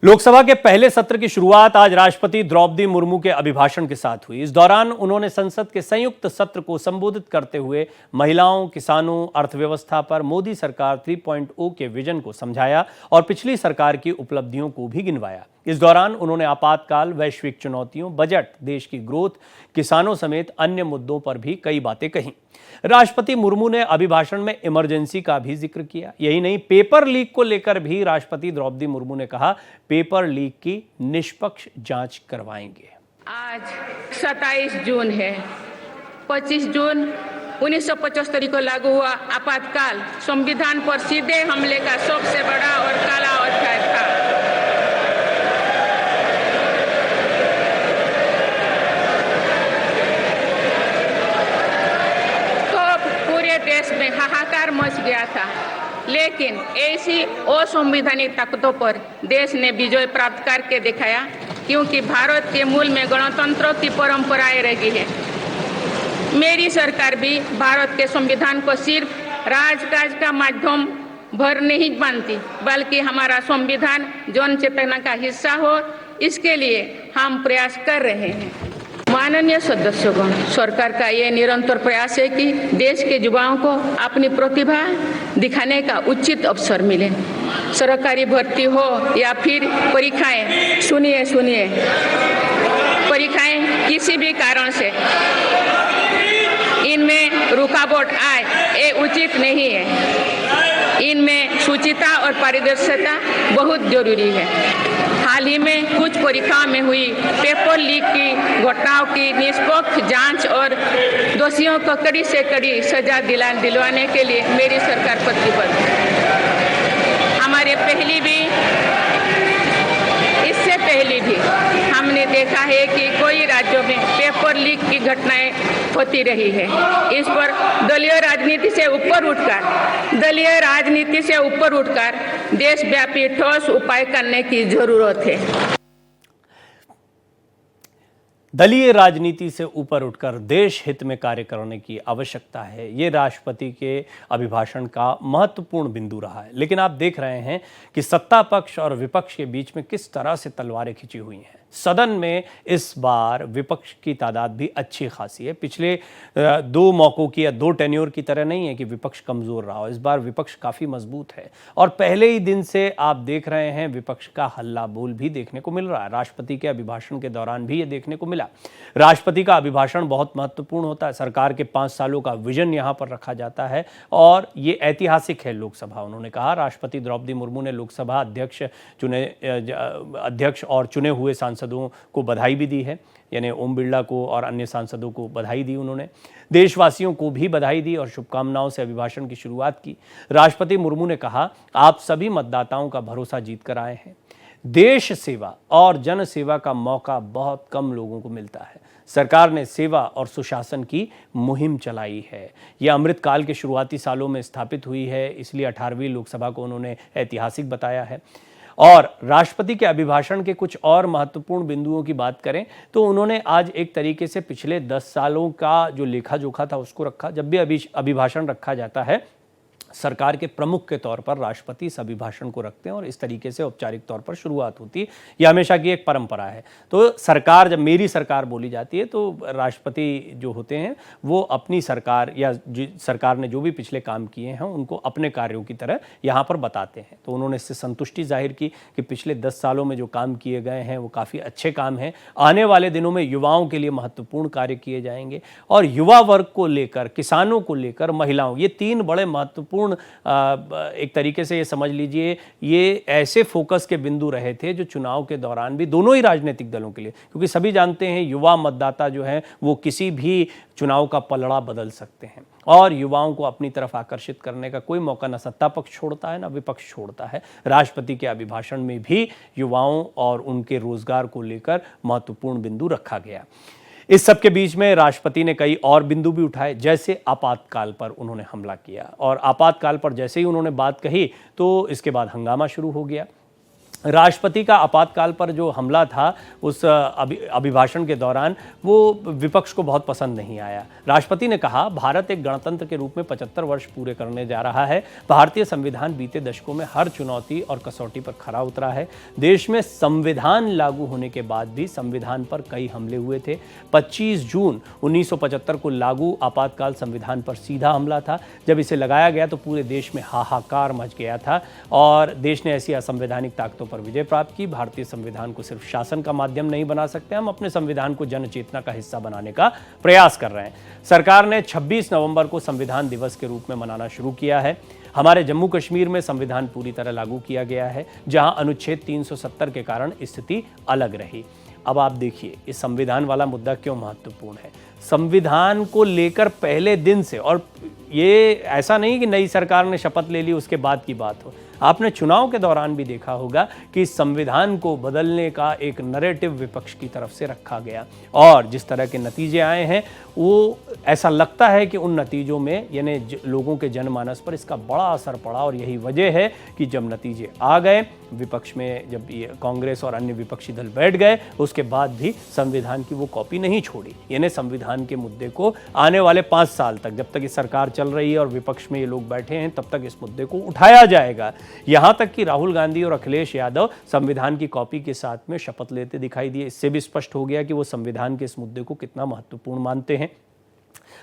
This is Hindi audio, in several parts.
लोकसभा के पहले सत्र की शुरुआत आज राष्ट्रपति द्रौपदी मुर्मू के अभिभाषण के साथ हुई। इस दौरान उन्होंने संसद के संयुक्त सत्र को संबोधित करते हुए महिलाओं, किसानों, अर्थव्यवस्था पर मोदी सरकार 3.0 के विजन को समझाया और पिछली सरकार की उपलब्धियों को भी गिनवाया। इस दौरान उन्होंने आपातकाल, वैश्विक चुनौतियों, बजट, देश की ग्रोथ, किसानों समेत अन्य मुद्दों पर भी कई बातें कहीं। राष्ट्रपति मुर्मू ने अभिभाषण में इमरजेंसी का भी जिक्र किया। यही नहीं, पेपर लीक को लेकर भी राष्ट्रपति द्रौपदी मुर्मू ने कहा, पेपर लीक की निष्पक्ष जांच करवाएंगे। आज 27 जून है। 25 जून 1975 को लागू हुआ आपातकाल संविधान पर सीधे हमले का सबसे बड़ा और काला अध्याय था। देश में हाहाकार मच गया था, लेकिन ऐसी असंवैधानिक ताकतों पर देश ने विजय प्राप्त करके दिखाया, क्योंकि भारत के मूल में गणतंत्र की परंपराएं रही है। मेरी सरकार भी भारत के संविधान को सिर्फ राजकाज का माध्यम भर नहीं मानती, बल्कि हमारा संविधान जन चेतना का हिस्सा हो, इसके लिए हम प्रयास कर रहे हैं। माननीय सदस्यगण, सरकार का ये निरंतर प्रयास है कि देश के युवाओं को अपनी प्रतिभा दिखाने का उचित अवसर मिले। सरकारी भर्ती हो या फिर परीक्षाएं, सुनिए, परीक्षाएं किसी भी कारण से इनमें रुकावट आए, ये उचित नहीं है। इनमें शुचिता और पारदर्शिता बहुत जरूरी है। हाल ही में कुछ परीक्षाओं में हुई पेपर लीक की घटनाओं की निष्पक्ष जांच और दोषियों को कड़ी से कड़ी सजा दिलवाने के लिए मेरी सरकार प्रतिबद्ध है। इससे पहले भी हमने देखा है कि कई राज्यों में पेपर लीक की घटनाएं होती रही है। इस पर दलीय राजनीति से ऊपर उठकर देशव्यापी ठोस उपाय करने की जरूरत है। दलीय राजनीति से ऊपर उठकर देश हित में कार्य करने की आवश्यकता है। ये राष्ट्रपति के अभिभाषण का महत्वपूर्ण बिंदु रहा है। लेकिन आप देख रहे हैं कि सत्ता पक्ष और विपक्ष के बीच में किस तरह से तलवारें खिंची हुई हैं। सदन में इस बार विपक्ष की तादाद भी अच्छी खासी है। पिछले दो मौकों की या दो टेन्योर की तरह नहीं है कि विपक्ष कमजोर रहा हो। इस बार विपक्ष काफी मजबूत है और पहले ही दिन से आप देख रहे हैं विपक्ष का हल्ला बोल भी देखने को मिल रहा है। राष्ट्रपति के अभिभाषण के दौरान भी ये देखने को मिला। राष्ट्रपति का अभिभाषण बहुत महत्वपूर्ण होता है। सरकार के 5 सालों का विजन यहां पर रखा जाता है और ये ऐतिहासिक है लोकसभा। उन्होंने कहा, राष्ट्रपति द्रौपदी मुर्मू ने लोकसभा अध्यक्ष और चुने हुए सांसदों को बधाई भी दी है, यानी ओम बिरला को और अन्य सांसदों को बधाई दी। उन्होंने देशवासियों को भी बधाई दी और शुभकामनाओं से अभिभाषण की शुरुआत की। राष्ट्रपति मुर्मू ने कहा, आप सभी मतदाताओं का भरोसा जीत कर आए हैं। देश सेवा और जन सेवा का मौका बहुत कम लोगों को मिलता है। सरकार ने सेवा और सुशासन की मुहिम चलाई है। यह अमृतकाल के शुरुआती सालों में स्थापित हुई है, इसलिए 18वीं लोकसभा को उन्होंने ऐतिहासिक बताया है। और राष्ट्रपति के अभिभाषण के कुछ और महत्वपूर्ण बिंदुओं की बात करें तो उन्होंने आज एक तरीके से पिछले 10 सालों का जो लेखा जोखा था उसको रखा। जब भी अभिभाषण रखा जाता है, सरकार के प्रमुख के तौर पर राष्ट्रपति इस अभिभाषण को रखते हैं और इस तरीके से औपचारिक तौर पर शुरुआत होती है। यह हमेशा की एक परंपरा है। तो सरकार, जब मेरी सरकार बोली जाती है तो राष्ट्रपति जो होते हैं वो अपनी सरकार या सरकार ने जो भी पिछले काम किए हैं उनको अपने कार्यों की तरह यहाँ पर बताते हैं। तो उन्होंने इससे संतुष्टि जाहिर की कि पिछले 10 सालों में जो काम किए गए हैं वो काफ़ी अच्छे काम हैं। आने वाले दिनों में युवाओं के लिए महत्वपूर्ण कार्य किए जाएंगे और युवा वर्ग को लेकर, किसानों को लेकर, महिलाओं, ये 3 बड़े महत्वपूर्ण एक तरीके से ये समझ लीजिए ये ऐसे फोकस के बिंदु रहे थे जो चुनाव के दौरान भी दोनों ही राजनीतिक दलों के लिए, क्योंकि सभी जानते हैं युवा मतदाता जो है वो किसी भी चुनाव का पलड़ा बदल सकते हैं और युवाओं को अपनी तरफ आकर्षित करने का कोई मौका न सत्ता पक्ष छोड़ता है न विपक्ष छोड़ता है। राष्ट्रपति के अभिभाषण में भी युवाओं और उनके रोजगार को लेकर महत्वपूर्ण बिंदु रखा गया। इस सब के बीच में राष्ट्रपति ने कई और बिंदु भी उठाए, जैसे आपातकाल पर उन्होंने हमला किया और आपातकाल पर जैसे ही उन्होंने बात कही तो इसके बाद हंगामा शुरू हो गया। राष्ट्रपति का आपातकाल पर जो हमला था उस अभिभाषण के दौरान, वो विपक्ष को बहुत पसंद नहीं आया। राष्ट्रपति ने कहा, भारत एक गणतंत्र के रूप में 75 वर्ष पूरे करने जा रहा है। भारतीय संविधान बीते दशकों में हर चुनौती और कसौटी पर खरा उतरा है। देश में संविधान लागू होने के बाद भी संविधान पर कई हमले हुए थे। 25 जून 1975 को लागू आपातकाल संविधान पर सीधा हमला था। जब इसे लगाया गया तो पूरे देश में हाहाकार मच गया था और देश ने ऐसी असंवैधानिक ताकतों पर विजय प्राप्त की। भारतीय संविधान को सिर्फ शासन का माध्यम नहीं बना सकते, हम अपने संविधान को जन चेतना का हिस्सा बनाने का प्रयास कर रहे हैं। सरकार ने 26 नवंबर को संविधान दिवस के रूप में मनाना शुरू किया है। हमारे जम्मू कश्मीर में संविधान पूरी तरह लागू किया गया है, जहां अनुच्छेद 370 के कारण स्थिति अलग रही। अब आप देखिए, इस संविधान वाला मुद्दा क्यों महत्वपूर्ण है। संविधान को लेकर पहले दिन से, और ये ऐसा नहीं कि नई सरकार ने शपथ ले ली उसके बाद की बात हो, आपने चुनाव के दौरान भी देखा होगा कि संविधान को बदलने का एक नैरेटिव विपक्ष की तरफ से रखा गया और जिस तरह के नतीजे आए हैं, वो ऐसा लगता है कि उन नतीजों में यानी लोगों के जनमानस पर इसका बड़ा असर पड़ा। और यही वजह है कि जब नतीजे आ गए, विपक्ष में जब ये कांग्रेस और अन्य विपक्षी दल बैठ गए, उसके बाद भी संविधान की वो कॉपी नहीं छोड़ी। यानी संविधान के मुद्दे को आने वाले 5 साल तक, जब तक ये सरकार चल रही है और विपक्ष में ये लोग बैठे हैं, तब तक इस मुद्दे को उठाया जाएगा। यहां तक कि राहुल गांधी और अखिलेश यादव संविधान की कॉपी के साथ में शपथ लेते दिखाई दिए। इससे भी स्पष्ट हो गया कि वो संविधान के इस मुद्दे को कितना महत्वपूर्ण मानते हैं।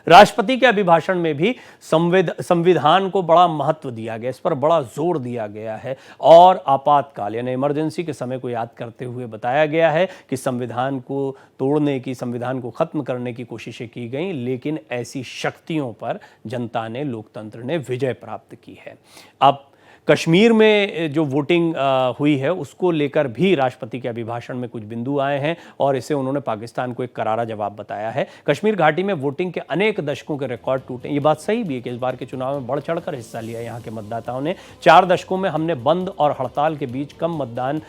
राष्ट्रपति के अभिभाषण में भी संविधान को बड़ा महत्व दिया गया, इस पर बड़ा जोर दिया गया है और आपातकाल यानी इमरजेंसी के समय को याद करते हुए बताया गया है कि संविधान को तोड़ने की, संविधान को खत्म करने की कोशिशें की गई, लेकिन ऐसी शक्तियों पर जनता ने, लोकतंत्र ने विजय प्राप्त की है। अब कश्मीर में जो वोटिंग हुई है उसको लेकर भी राष्ट्रपति के अभिभाषण में कुछ बिंदु आए हैं और इसे उन्होंने पाकिस्तान को एक करारा जवाब बताया है। कश्मीर घाटी में वोटिंग के अनेक दशकों के रिकॉर्ड टूटे। ये बात सही भी है कि इस बार के चुनाव में बढ़ चढ़कर हिस्सा लिया यहाँ के मतदाताओं ने। 4 दशकों में हमने बंद और हड़ताल के बीच कम मतदान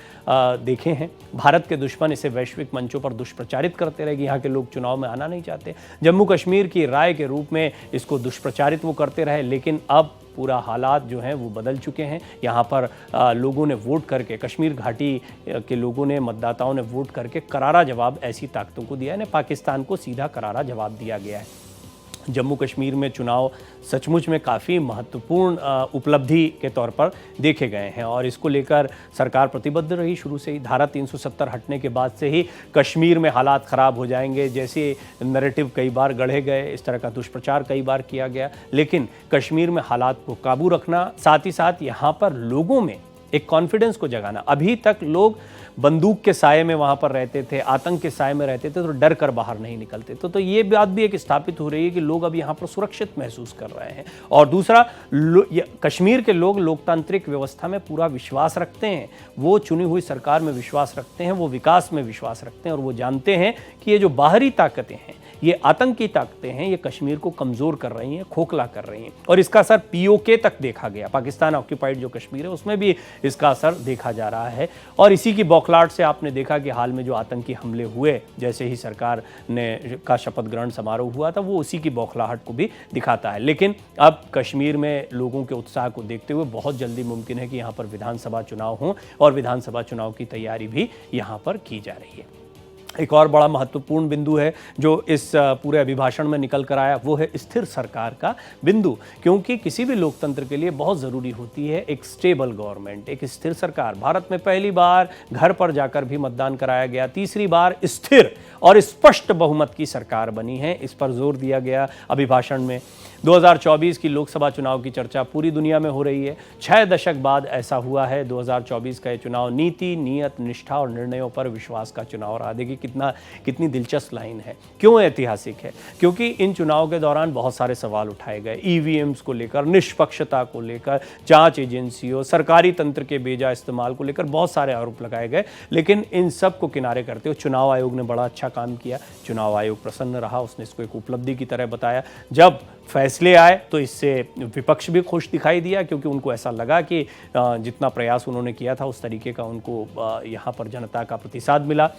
देखे हैं। भारत के दुश्मन इसे वैश्विक मंचों पर दुष्प्रचारित करते रहे कि यहाँ के लोग चुनाव में आना नहीं चाहते। जम्मू कश्मीर की राय के रूप में इसको दुष्प्रचारित वो करते रहे, लेकिन अब पूरा हालात जो हैं वो बदल चुके हैं। यहाँ पर लोगों ने वोट करके, कश्मीर घाटी के लोगों ने, मतदाताओं ने वोट करके करारा जवाब ऐसी ताकतों को दिया है। पाकिस्तान को सीधा करारा जवाब दिया गया है। जम्मू कश्मीर में चुनाव सचमुच में काफ़ी महत्वपूर्ण उपलब्धि के तौर पर देखे गए हैं और इसको लेकर सरकार प्रतिबद्ध रही शुरू से ही। धारा 370 हटने के बाद से ही कश्मीर में हालात ख़राब हो जाएंगे जैसे नैरेटिव कई बार गढ़े गए, इस तरह का दुष्प्रचार कई बार किया गया, लेकिन कश्मीर में हालात को काबू रखना, साथ ही साथ यहाँ पर लोगों में एक कॉन्फिडेंस को जगाना। अभी तक लोग बंदूक के साये में वहाँ पर रहते थे, आतंक के साये में रहते थे, तो डर कर बाहर नहीं निकलते। तो ये बात भी एक स्थापित हो रही है कि लोग अब यहाँ पर सुरक्षित महसूस कर रहे हैं। और दूसरा, कश्मीर के लोग लोकतांत्रिक व्यवस्था में पूरा विश्वास रखते हैं, वो चुनी हुई सरकार में विश्वास रखते हैं, वो विकास में विश्वास रखते हैं और वो जानते हैं कि ये जो बाहरी ताकतें हैं, ये आतंकी ताकतें हैं, ये कश्मीर को कमज़ोर कर रही हैं, खोखला कर रही हैं। और इसका असर POK तक देखा गया। पाकिस्तान ऑक्यूपाइड जो कश्मीर है उसमें भी इसका असर देखा जा रहा है। और इसी की बौखलाहट से आपने देखा कि हाल में जो आतंकी हमले हुए, जैसे ही सरकार ने का शपथ ग्रहण समारोह हुआ था, वो उसी की बौखलाहट को भी दिखाता है। लेकिन अब कश्मीर में लोगों के उत्साह को देखते हुए बहुत जल्दी मुमकिन है कि यहाँ पर विधानसभा चुनाव हों और विधानसभा चुनाव की तैयारी भी यहाँ पर की जा रही है। एक और बड़ा महत्वपूर्ण बिंदु है जो इस पूरे अभिभाषण में निकल कर आया, वो है स्थिर सरकार का बिंदु। क्योंकि किसी भी लोकतंत्र के लिए बहुत ज़रूरी होती है एक स्टेबल गवर्नमेंट, एक स्थिर सरकार। भारत में पहली बार घर पर जाकर भी मतदान कराया गया, तीसरी बार स्थिर और स्पष्ट बहुमत की सरकार बनी है, इस पर जोर दिया गया अभिभाषण में। 2024 की लोकसभा चुनाव की चर्चा पूरी दुनिया में हो रही है। 6 दशक बाद ऐसा हुआ है। 2024 का ये चुनाव नीति, नियत, निष्ठा और निर्णयों पर विश्वास का चुनाव रहा। देखिए कितनी दिलचस्प लाइन है। क्यों ऐतिहासिक है? क्योंकि इन चुनाव के दौरान बहुत सारे सवाल उठाए गए, EVMs को लेकर, निष्पक्षता को लेकर, जांच एजेंसियों, सरकारी तंत्र के बेजा इस्तेमाल को लेकर बहुत सारे आरोप लगाए गए। लेकिन इन सब को किनारे करते हुए चुनाव आयोग ने बड़ा अच्छा काम किया। चुनाव आयोग प्रसन्न रहा, उसने इसको एक उपलब्धि की तरह बताया। जब फैसले आए तो इससे विपक्ष भी खुश दिखाई दिया, क्योंकि उनको ऐसा लगा कि जितना प्रयास उन्होंने किया था उस तरीके का उनको यहाँ पर जनता का प्रतिसाद मिला।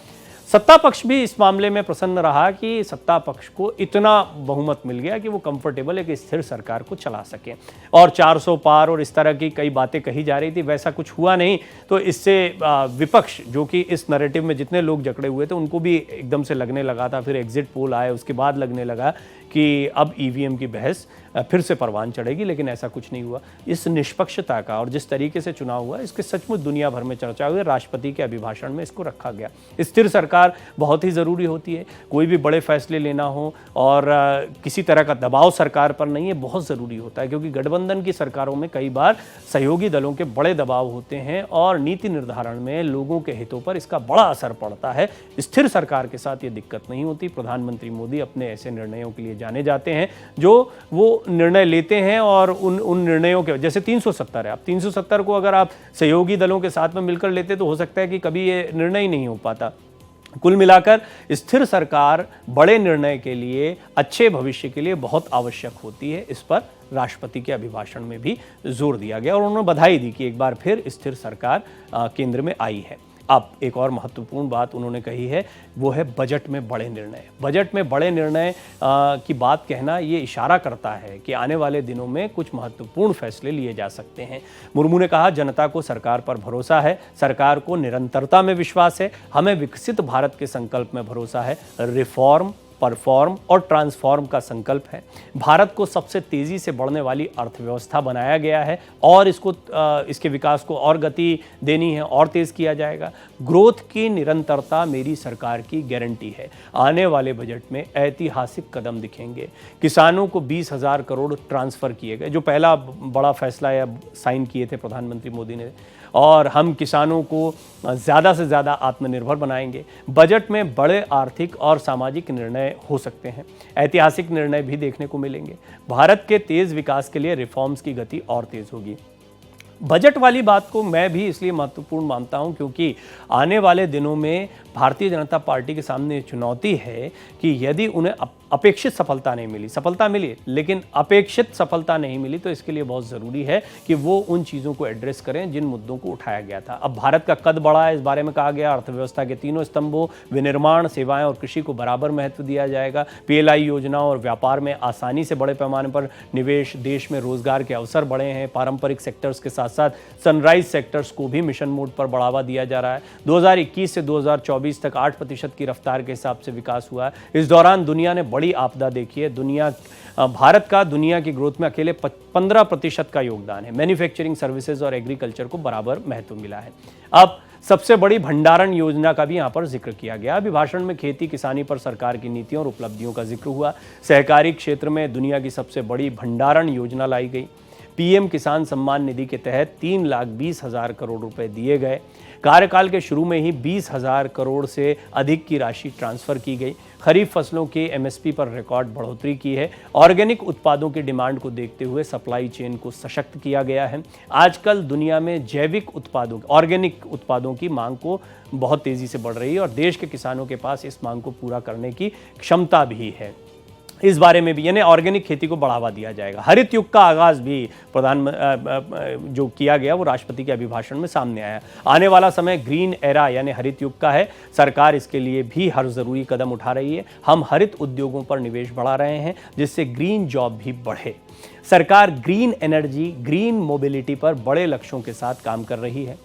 सत्ता पक्ष भी इस मामले में प्रसन्न रहा कि सत्ता पक्ष को इतना बहुमत मिल गया कि वो कंफर्टेबल एक स्थिर सरकार को चला सके, और 400 पार और इस तरह की कई बातें कही जा रही थी, वैसा कुछ हुआ नहीं। तो इससे विपक्ष, जो कि इस नैरेटिव में जितने लोग जकड़े हुए थे, उनको भी एकदम से लगने लगा था, फिर एग्जिट पोल आए, उसके बाद लगने लगा कि अब ईवीएम की बहस फिर से परवान चढ़ेगी, लेकिन ऐसा कुछ नहीं हुआ। इस निष्पक्षता का और जिस तरीके से चुनाव हुआ, इसके सचमुच दुनिया भर में चर्चा हुई। राष्ट्रपति के अभिभाषण में इसको रखा गया। स्थिर सरकार बहुत ही ज़रूरी होती है, कोई भी बड़े फैसले लेना हो और किसी तरह का दबाव सरकार पर नहीं है, बहुत ज़रूरी होता है, क्योंकि गठबंधन की सरकारों में कई बार सहयोगी दलों के बड़े दबाव होते हैं और नीति निर्धारण में लोगों के हितों पर इसका बड़ा असर पड़ता है। स्थिर सरकार के साथ ये दिक्कत नहीं होती। प्रधानमंत्री मोदी अपने ऐसे निर्णयों के लिए जाने जाते हैं जो वो निर्णय लेते हैं, और उन निर्णयों के, जैसे 370 है, अब 370 को अगर आप सहयोगी दलों के साथ में मिलकर लेते तो हो सकता है कि कभी ये निर्णय ही नहीं हो पाता। कुल मिलाकर स्थिर सरकार बड़े निर्णय के लिए, अच्छे भविष्य के लिए बहुत आवश्यक होती है। इस पर राष्ट्रपति के अभिभाषण में भी जोर दिया गया और उन्होंने बधाई दी कि एक बार फिर स्थिर सरकार केंद्र में आई है। अब एक और महत्वपूर्ण बात उन्होंने कही है, वो है बजट में बड़े निर्णय। बजट में बड़े निर्णय की बात कहना ये इशारा करता है कि आने वाले दिनों में कुछ महत्वपूर्ण फैसले लिए जा सकते हैं। मुर्मू ने कहा, जनता को सरकार पर भरोसा है, सरकार को निरंतरता में विश्वास है, हमें विकसित भारत के संकल्प में भरोसा है। रिफॉर्म, परफॉर्म और ट्रांसफॉर्म का संकल्प है। भारत को सबसे तेजी से बढ़ने वाली अर्थव्यवस्था बनाया गया है और इसके विकास को और गति देनी है और तेज किया जाएगा। ग्रोथ की निरंतरता मेरी सरकार की गारंटी है। आने वाले बजट में ऐतिहासिक कदम दिखेंगे। किसानों को 20,000 करोड़ ट्रांसफर किए गए, जो पहला बड़ा फैसला या साइन किए थे प्रधानमंत्री मोदी ने, और हम किसानों को ज़्यादा से ज़्यादा आत्मनिर्भर बनाएंगे। बजट में बड़े आर्थिक और सामाजिक निर्णय हो सकते हैं। ऐतिहासिक निर्णय भी देखने को मिलेंगे। भारत के तेज़ विकास के लिए रिफॉर्म्स की गति और तेज़ होगी। बजट वाली बात को मैं भी इसलिए महत्वपूर्ण मानता हूं क्योंकि आने वाले दिनों में भारतीय जनता पार्टी के सामने चुनौती है कि यदि उन्हें अपेक्षित सफलता नहीं मिली, सफलता मिली लेकिन अपेक्षित सफलता नहीं मिली, तो इसके लिए बहुत ज़रूरी है कि वो उन चीज़ों को एड्रेस करें जिन मुद्दों को उठाया गया था। अब भारत का कद बढ़ा है, इस बारे में कहा गया। अर्थव्यवस्था के तीनों स्तंभों, विनिर्माण, सेवाएं और कृषि को बराबर महत्व दिया जाएगा। PLI योजना और व्यापार में आसानी से बड़े पैमाने पर निवेश, देश में रोजगार के अवसर बढ़े हैं। पारंपरिक सेक्टर्स के साथ साथ सनराइज सेक्टर्स को भी मिशन मोड पर बढ़ावा दिया जा रहा है। 2021 से 2024 तक 8% की रफ्तार के हिसाब से विकास हुआ है। इस दौरान दुनिया ने बड़ी आपदा देखी है। भारत का दुनिया की ग्रोथ में अकेले 15% का योगदान है। मैन्युफैक्चरिंग, सर्विसेज और एग्रीकल्चर को बराबर महत्व मिला है। अब सबसे बड़ी भंडारण योजना का भी यहाँ पर जिक्र किया गया। अभिभाषण में खेती किसानी पर सरकार की नीतियों और उपलब्धियों का जिक्र हुआ। सहकारी क्षेत्र में दुनिया की सबसे बड़ी भंडारण योजना लाई गई। PM किसान सम्मान निधि के तहत 3,20,000 करोड़ रुपए दिए गए। कार्यकाल के शुरू में ही 20,000 करोड़ से अधिक की राशि ट्रांसफर की गई। खरीफ फसलों के MSP पर रिकॉर्ड बढ़ोतरी की है। ऑर्गेनिक उत्पादों की डिमांड को देखते हुए सप्लाई चेन को सशक्त किया गया है। आजकल दुनिया में जैविक उत्पादों, ऑर्गेनिक उत्पादों की मांग को बहुत तेजी से बढ़ रही है और देश के किसानों के पास इस मांग को पूरा करने की क्षमता भी है। इस बारे में भी, यानी ऑर्गेनिक खेती को बढ़ावा दिया जाएगा। हरित युग का आगाज भी जो किया गया वो राष्ट्रपति के अभिभाषण में सामने आया। आने वाला समय ग्रीन एरा यानी हरित युग का है। सरकार इसके लिए भी हर जरूरी कदम उठा रही है। हम हरित उद्योगों पर निवेश बढ़ा रहे हैं जिससे ग्रीन जॉब भी बढ़े। सरकार ग्रीन एनर्जी, ग्रीन मोबिलिटी पर बड़े लक्ष्यों के साथ काम कर रही है।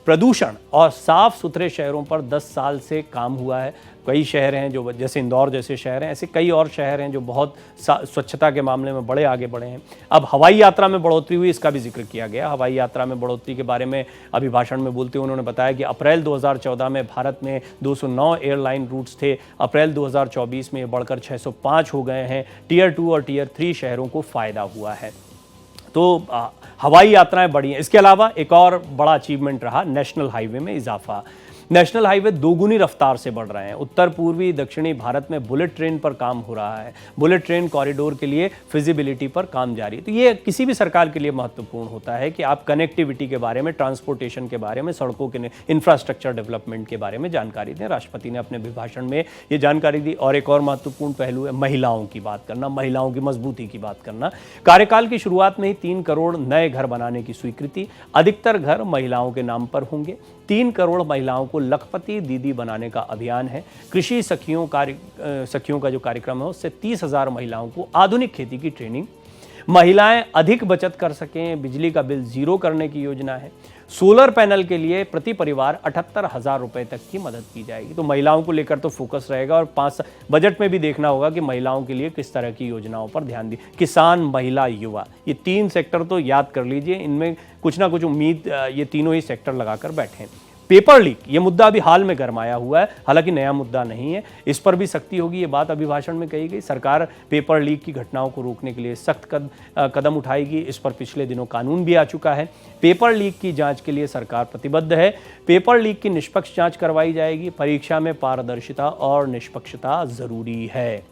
प्रदूषण और साफ सुथरे शहरों पर 10 साल से काम हुआ है। कई शहर हैं जो, जैसे इंदौर जैसे शहर हैं, ऐसे कई और शहर हैं जो बहुत स्वच्छता के मामले में बड़े आगे बढ़े हैं। अब हवाई यात्रा में बढ़ोतरी हुई, इसका भी जिक्र किया गया। हवाई यात्रा में बढ़ोतरी के बारे में अभिभाषण में बोलते हुए उन्होंने बताया कि अप्रैल 2014 में भारत में 209 एयरलाइन रूट्स थे। अप्रैल 2024 में ये बढ़कर 605 हो गए हैं। Tier 2 और Tier 3 शहरों को फ़ायदा हुआ है। तो हवाई यात्राएं बढ़ी हैं। इसके अलावा एक और बड़ा अचीवमेंट रहा नेशनल हाईवे में इजाफा। नेशनल हाईवे दोगुनी रफ्तार से बढ़ रहे हैं। उत्तर पूर्वी दक्षिणी भारत में बुलेट ट्रेन पर काम हो रहा है। बुलेट ट्रेन कॉरिडोर के लिए फिजिबिलिटी पर काम जारी है। तो ये किसी भी सरकार के लिए महत्वपूर्ण होता है कि आप कनेक्टिविटी के बारे में, ट्रांसपोर्टेशन के बारे में, सड़कों के इंफ्रास्ट्रक्चर डेवलपमेंट के बारे में जानकारी दें। राष्ट्रपति ने अपने अभिभाषण में ये जानकारी दी। और एक और महत्वपूर्ण पहलू है महिलाओं की बात करना, महिलाओं की मजबूती की बात करना। कार्यकाल की शुरुआत में ही 3 करोड़ नए घर बनाने की स्वीकृति। अधिकतर घर महिलाओं के नाम पर होंगे। 3 करोड़ महिलाओं को लखपति दीदी बनाने का अभियान है। कृषि सखियों का जो कार्यक्रम है उससे 30,000 महिलाओं को आधुनिक खेती की ट्रेनिंग, महिलाएं अधिक बचत कर सकें, बिजली का बिल जीरो करने की योजना है। सोलर पैनल के लिए प्रति परिवार 78,000 रुपए तक की मदद की जाएगी। तो महिलाओं को लेकर तो फोकस रहेगा और 5 बजट में भी देखना होगा कि महिलाओं के लिए किस तरह की योजनाओं पर ध्यान दी। किसान, महिला, युवा, ये 3 सेक्टर तो याद कर लीजिए, इनमें कुछ ना कुछ उम्मीद ये तीनों ही सेक्टर लगाकर बैठे हैं। पेपर लीक, ये मुद्दा अभी हाल में गरमाया हुआ है, हालांकि नया मुद्दा नहीं है, इस पर भी सख्ती होगी, ये बात अभिभाषण में कही गई। सरकार पेपर लीक की घटनाओं को रोकने के लिए सख्त कदम उठाएगी। इस पर पिछले दिनों कानून भी आ चुका है। पेपर लीक की जांच के लिए सरकार प्रतिबद्ध है। पेपर लीक की निष्पक्ष जांच करवाई जाएगी। परीक्षा में पारदर्शिता और निष्पक्षता जरूरी है।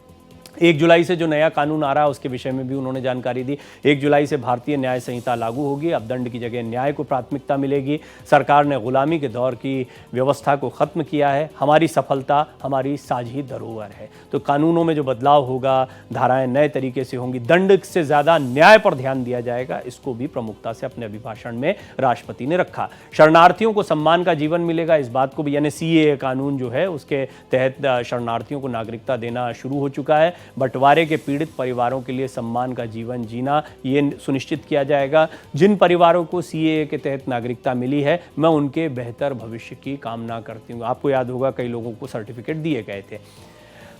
1 जुलाई से जो नया कानून आ रहा है उसके विषय में भी उन्होंने जानकारी दी। 1 जुलाई से भारतीय न्याय संहिता लागू होगी। अब दंड की जगह न्याय को प्राथमिकता मिलेगी। सरकार ने गुलामी के दौर की व्यवस्था को खत्म किया है। हमारी सफलता हमारी साझी धरोहर है। तो कानूनों में जो बदलाव होगा, धाराएं नए तरीके से होंगी, दंड से ज्यादा न्याय पर ध्यान दिया जाएगा, इसको भी प्रमुखता से अपने अभिभाषण में राष्ट्रपति ने रखा। शरणार्थियों को सम्मान का जीवन मिलेगा, इस बात को भी, यानी CAA कानून जो है उसके तहत शरणार्थियों को नागरिकता देना शुरू हो चुका है। बंटवारे के पीड़ित परिवारों के लिए सम्मान का जीवन जीना ये सुनिश्चित किया जाएगा। जिन परिवारों को CAA के तहत नागरिकता मिली है, मैं उनके बेहतर भविष्य की कामना करती हूँ। आपको याद होगा कई लोगों को सर्टिफिकेट दिए गए थे।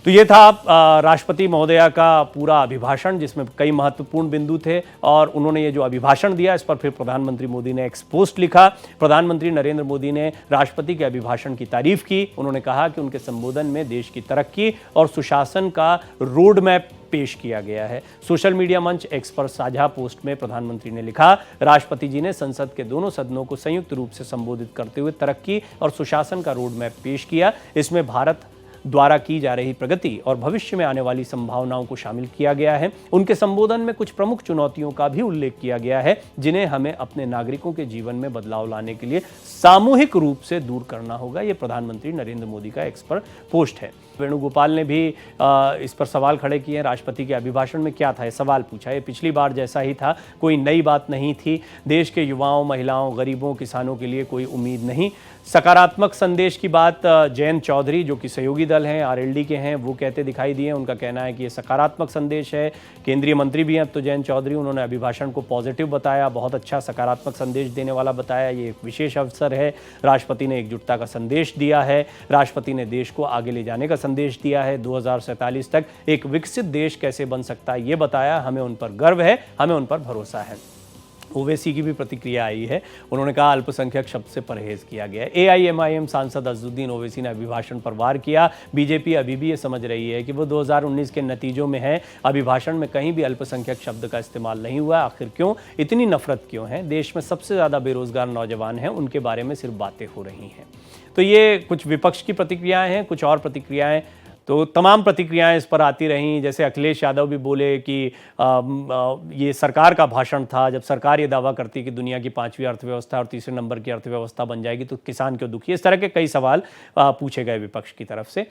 तो ये था राष्ट्रपति महोदया का पूरा अभिभाषण, जिसमें कई महत्वपूर्ण बिंदु थे और उन्होंने ये जो अभिभाषण दिया इस पर फिर प्रधानमंत्री मोदी ने एक्स पोस्ट लिखा। प्रधानमंत्री नरेंद्र मोदी ने राष्ट्रपति के अभिभाषण की तारीफ की। उन्होंने कहा कि उनके संबोधन में देश की तरक्की और सुशासन का रोड मैप पेश किया गया है। सोशल मीडिया मंच एक्स पर साझा पोस्ट में प्रधानमंत्री ने लिखा, राष्ट्रपति जी ने संसद के दोनों सदनों को संयुक्त रूप से संबोधित करते हुए तरक्की और सुशासन का रोड मैप पेश किया। इसमें भारत द्वारा की जा रही प्रगति और भविष्य में आने वाली संभावनाओं को शामिल किया गया है। उनके संबोधन में कुछ प्रमुख चुनौतियों का भी उल्लेख किया गया है, जिन्हें हमें अपने नागरिकों के जीवन में बदलाव लाने के लिए सामूहिक रूप से दूर करना होगा। ये प्रधानमंत्री नरेंद्र मोदी का एक्स पर पोस्ट है। वेणुगोपाल ने भी इस पर सवाल खड़े किए। राष्ट्रपति के अभिभाषण में क्या था, ये सवाल पूछा। ये पिछली बार जैसा ही था, कोई नई बात नहीं थी। देश के युवाओं, महिलाओं, गरीबों, किसानों के लिए कोई उम्मीद नहीं। सकारात्मक संदेश की बात जयंत चौधरी, जो कि सहयोगी दल हैं, RLD के हैं, वो कहते दिखाई दिए। उनका कहना है कि ये सकारात्मक संदेश है। केंद्रीय मंत्री भी हैं अब तो जयंत चौधरी, उन्होंने अभिभाषण को पॉजिटिव बताया, बहुत अच्छा सकारात्मक संदेश देने वाला बताया। ये एक विशेष अवसर है। राष्ट्रपति ने एकजुटता का संदेश दिया है। राष्ट्रपति ने देश को आगे ले जाने का संदेश दिया है। 2047 तक एक विकसित देश कैसे बन सकता है ये बताया। हमें उन पर गर्व है, हमें उन पर भरोसा है। ओवैसी की भी प्रतिक्रिया आई है। उन्होंने कहा अल्पसंख्यक शब्द से परहेज किया गया है। AIMIM सांसद अजदुद्दीन ओवैसी ने अभिभाषण पर वार किया। बीजेपी अभी भी ये समझ रही है कि वो 2019 के नतीजों में है। अभिभाषण में कहीं भी अल्पसंख्यक शब्द का इस्तेमाल नहीं हुआ। आखिर क्यों, इतनी नफरत क्यों है? देश में सबसे ज़्यादा बेरोजगार नौजवान हैं, उनके बारे में सिर्फ बातें हो रही हैं। तो ये कुछ विपक्ष की प्रतिक्रियाएं हैं, कुछ और प्रतिक्रियाएं, तो तमाम प्रतिक्रियाएं इस पर आती रहीं। जैसे अखिलेश यादव भी बोले कि ये सरकार का भाषण था। जब सरकार ये दावा करती कि दुनिया की 5वीं अर्थव्यवस्था और तीसरे नंबर की अर्थव्यवस्था बन जाएगी तो किसान क्यों दुखी? इस तरह के कई सवाल पूछे गए विपक्ष की तरफ से।